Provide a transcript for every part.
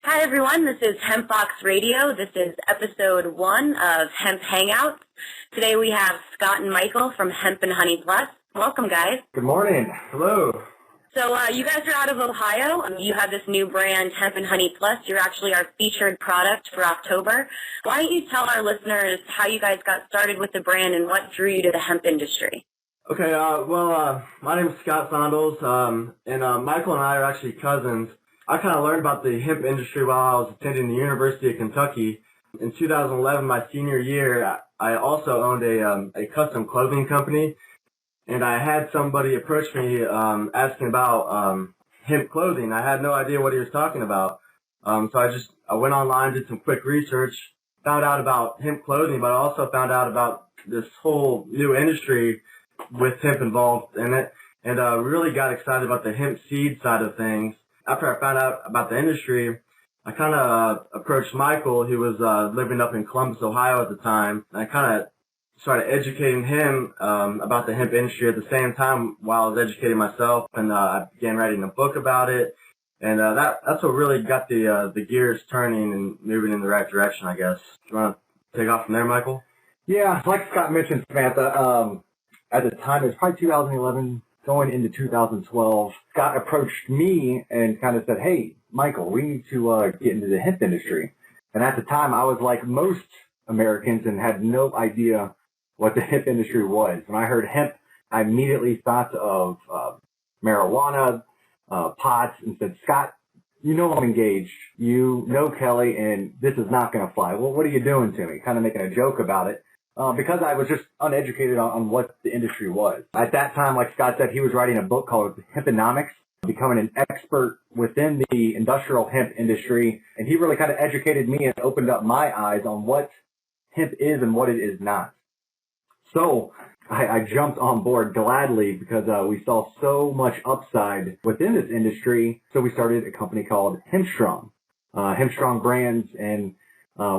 Hi, everyone. This is HempBox Radio. This is episode 1 of Hemp Hangouts. Today we have Scott and Michael from Hemp Honey Plus. Welcome, guys. Good morning. Hello. So you guys are out of Ohio. You have this new brand, Hemp Honey Plus. You're actually our featured product for October. Why don't you tell our listeners how you guys got started with the brand and what drew you to the hemp industry? Okay, my name is Scott Sondels, and Michael and I are actually cousins. I kind of learned about the hemp industry while I was attending the University of Kentucky. In 2011, my senior year, I also owned a custom clothing company, and I had somebody approach me asking about hemp clothing. I had no idea what he was talking about, so I went online, did some quick research, found out about hemp clothing, but I also found out about this whole new industry with hemp involved in it, and really got excited about the hemp seed side of things. After I found out about the industry, I kind of approached Michael, who was living up in Columbus, Ohio at the time, and I kind of started educating him about the hemp industry at the same time while I was educating myself, and I began writing a book about it, and that's what really got the gears turning and moving in the right direction, I guess. Do you want to take off from there, Michael? Yeah, like Scott mentioned, Samantha, at the time, it was probably 2011, going into 2012, Scott approached me and kind of said, hey, Michael, we need to get into the hemp industry. And at the time, I was like most Americans and had no idea what the hemp industry was. When I heard hemp, I immediately thought of marijuana, pots, and said, Scott, you know I'm engaged. You know Kelly, and this is not going to fly. Well, what are you doing to me? Kind of making a joke about it. Because I was just uneducated on what the industry was. At that time, like Scott said, he was writing a book called Hemponomics, becoming an expert within the industrial hemp industry, and he really kind of educated me and opened up my eyes on what hemp is and what it is not. So I jumped on board gladly because we saw so much upside within this industry, so we started a company called Hempstrong, Hempstrong Brands, and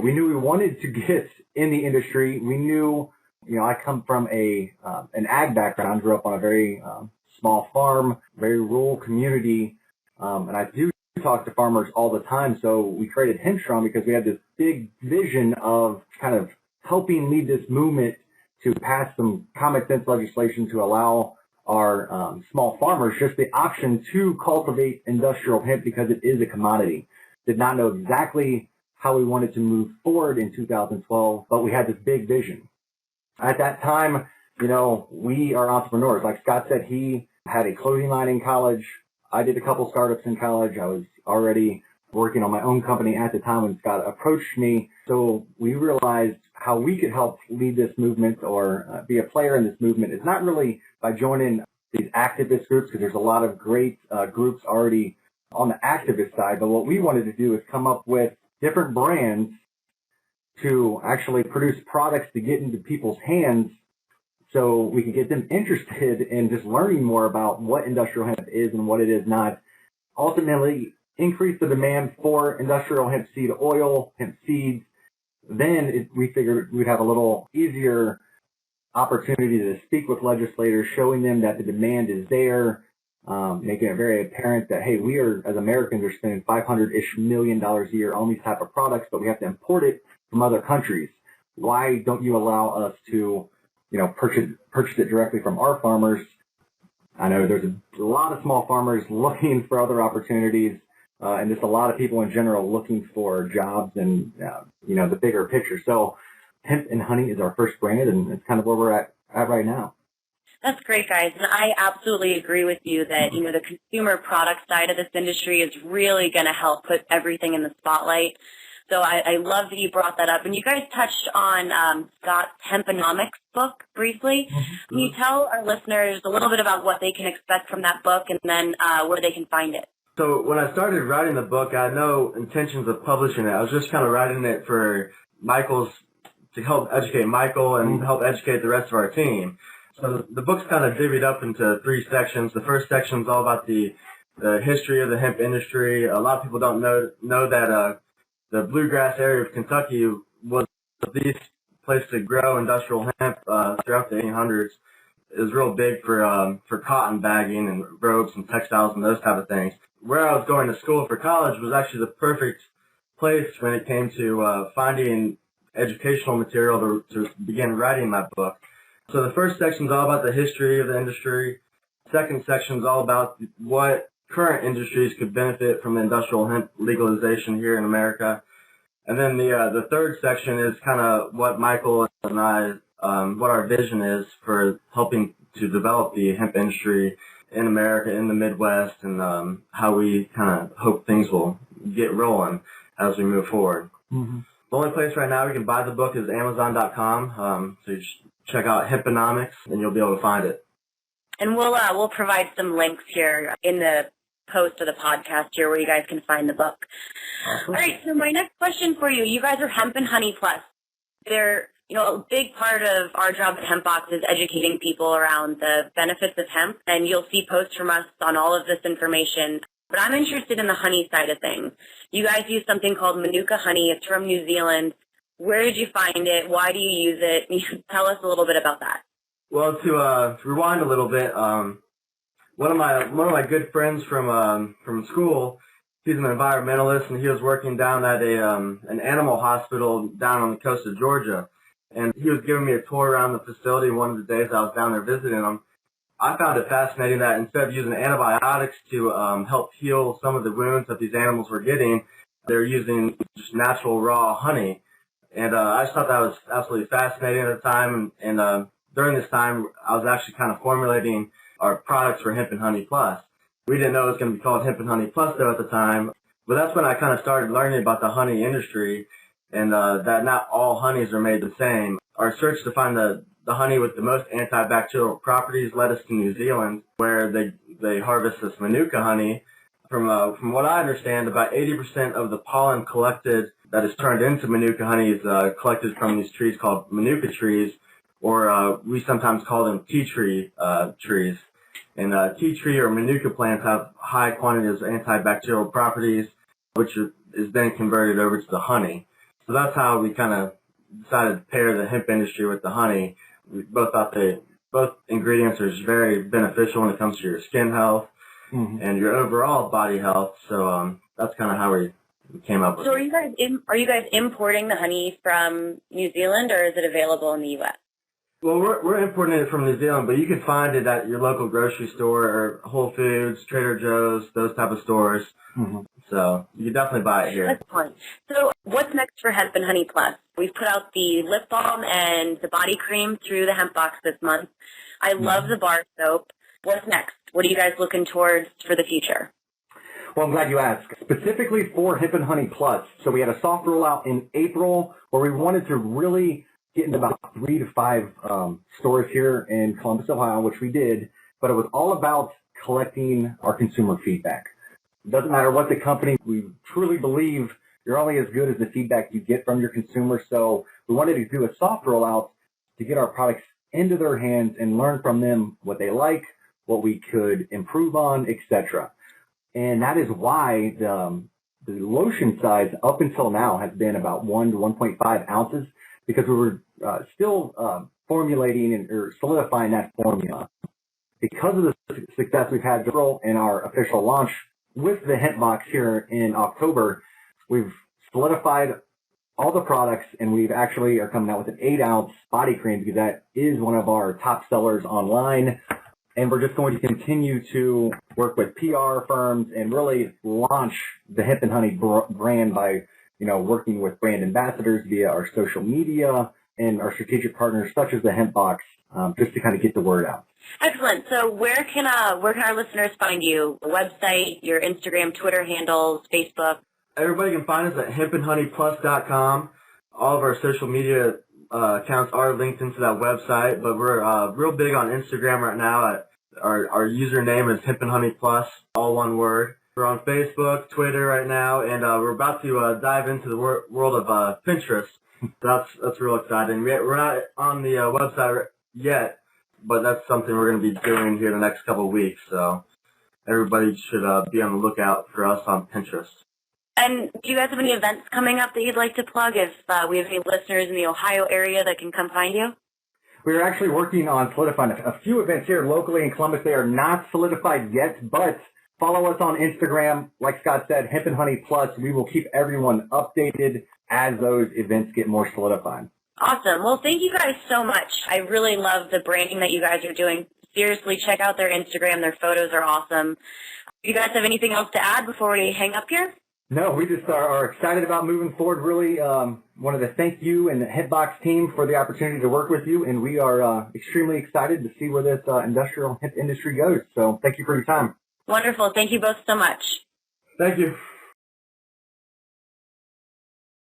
we knew we wanted to get in the industry. We knew, I come from an ag background. I grew up on a very small farm, very rural community, and I do talk to farmers all the time. So we created Hempstrong because we had this big vision of kind of helping lead this movement to pass some common sense legislation to allow our small farmers just the option to cultivate industrial hemp because it is a commodity. Did not know exactly how we wanted to move forward in 2012, but we had this big vision. At that time, we are entrepreneurs. Like Scott said, he had a clothing line in college. I did a couple startups in college. I was already working on my own company at the time when Scott approached me. So we realized how we could help lead this movement or be a player in this movement is not really by joining these activist groups, because there's a lot of great groups already on the activist side. But what we wanted to do is come up with different brands to actually produce products to get into people's hands so we can get them interested in just learning more about what industrial hemp is and what it is not. Ultimately, increase the demand for industrial hemp seed oil, hemp seeds. Then we figured we'd have a little easier opportunity to speak with legislators, showing them that the demand is there, making it very apparent that, hey, we are, as Americans, are spending $500-ish million a year on these type of products, but we have to import it from other countries. Why don't you allow us to, purchase it directly from our farmers? I know there's a lot of small farmers looking for other opportunities, and just a lot of people in general looking for jobs and, the bigger picture. So Hemp and Honey is our first brand, and it's kind of where we're at right now. That's great, guys. And I absolutely agree with you that, the consumer product side of this industry is really going to help put everything in the spotlight. So I love that you brought that up. And you guys touched on Scott's Hemponomics book briefly. Can you tell our listeners a little bit about what they can expect from that book and then where they can find it? So when I started writing the book, I had no intentions of publishing it. I was just kind of writing it for to help educate Michael and help educate the rest of our team. So the book's kind of divvied up into 3 sections. The first section is all about the history of the hemp industry. A lot of people don't know that the bluegrass area of Kentucky was the place to grow industrial hemp throughout the 1800s. It was real big for cotton bagging and robes and textiles and those type of things. where I was going to school for college was actually the perfect place when it came to finding educational material to begin writing my book. So the first section is all about the history of the industry. Second section is all about what current industries could benefit from industrial hemp legalization here in America. And then the third section is kind of what Michael and I, what our vision is for helping to develop the hemp industry in America, in the Midwest, and how we kind of hope things will get rolling as we move forward. Mm-hmm. The only place right now we can buy the book is Amazon.com. So you just check out Hemponomics, and you'll be able to find it. And we'll provide some links here in the post of the podcast here where you guys can find the book. Awesome. All right, so my next question for you guys are Hemp and Honey Plus. They're, a big part of our job at HempBox is educating people around the benefits of hemp, and you'll see posts from us on all of this information. But I'm interested in the honey side of things. You guys use something called Manuka honey. It's from New Zealand. Where did you find it? Why do you use it? Tell us a little bit about that. Well, to rewind a little bit, one of my good friends from school, he's an environmentalist, and he was working down at an animal hospital down on the coast of Georgia. And he was giving me a tour around the facility one of the days I was down there visiting him. I found it fascinating that instead of using antibiotics to help heal some of the wounds that these animals were getting, they're using just natural raw honey. And I just thought that was absolutely fascinating at the time. And during this time, I was actually kind of formulating our products for Hemp and Honey Plus. We didn't know it was going to be called Hemp and Honey Plus, though, at the time. But that's when I kind of started learning about the honey industry and that not all honeys are made the same. Our search to find the honey with the most antibacterial properties led us to New Zealand, where they harvest this Manuka honey. From what I understand, about 80% of the pollen collected that is turned into Manuka honey is collected from these trees called Manuka trees, or we sometimes call them tea tree trees. And tea tree or Manuka plants have high quantities of antibacterial properties, which is then converted over to the honey. So that's how we kind of decided to pair the hemp industry with the honey. We both thought both ingredients are very beneficial when it comes to your skin health and your overall body health. So that's kind of how we came up with it. So are you guys importing the honey from New Zealand, or is it available in the U.S.? Well, we're importing it from New Zealand, but you can find it at your local grocery store or Whole Foods, Trader Joe's, those type of stores. Mm-hmm. So you can definitely buy it here. Excellent. So what's next for Hemp and Honey Plus? We've put out the lip balm and the body cream through the HempBox this month. I love the bar soap. What's next? What are you guys looking towards for the future? Well, I'm glad you asked. Specifically for Hemp and Honey Plus. So we had a soft rollout in April where we wanted to really get into about 3 to 5 stores here in Columbus, Ohio, which we did, but it was all about collecting our consumer feedback. It doesn't matter what the company, we truly believe you're only as good as the feedback you get from your consumers, so we wanted to do a soft rollout to get our products into their hands and learn from them what they like, what we could improve on, etc. And that is why the lotion size up until now has been about 1 to 1.5 ounces, because we were still formulating or solidifying that formula. Because of the success we've had in our official launch with the HempBox here in October, we've solidified all the products, and we've actually are coming out with an 8-ounce body cream because that is one of our top sellers online. And we're just going to continue to work with PR firms and really launch the Hemp and Honey brand by working with brand ambassadors via our social media and our strategic partners such as the HempBox, just to kind of get the word out. Excellent. So where can our listeners find you? The website, your Instagram, Twitter handles, Facebook? Everybody can find us at hempandhoneyplus.com. All of our social media accounts are linked into that website, but we're real big on Instagram right now. Our username is Hemp and Honey Plus, all one word. We're on Facebook, Twitter right now, and we're about to dive into the world of Pinterest. That's real exciting. We're not on the website yet, but that's something we're going to be doing here the next couple of weeks. So everybody should be on the lookout for us on Pinterest. And do you guys have any events coming up that you'd like to plug if we have any listeners in the Ohio area that can come find you? We're actually working on solidifying a few events here locally in Columbus. They are not solidified yet, but Follow us on Instagram. Like Scott said, Hemp and Honey Plus. We will keep everyone updated as those events get more solidified. Awesome. Well, thank you guys so much. I really love the branding that you guys are doing. Seriously, check out their Instagram. Their photos are awesome. Do you guys have anything else to add before we hang up here? No, we just are excited about moving forward. Really wanted to thank you and the HempBox team for the opportunity to work with you, and we are extremely excited to see where this industrial hemp industry goes. So thank you for your time. Wonderful. Thank you both so much. Thank you.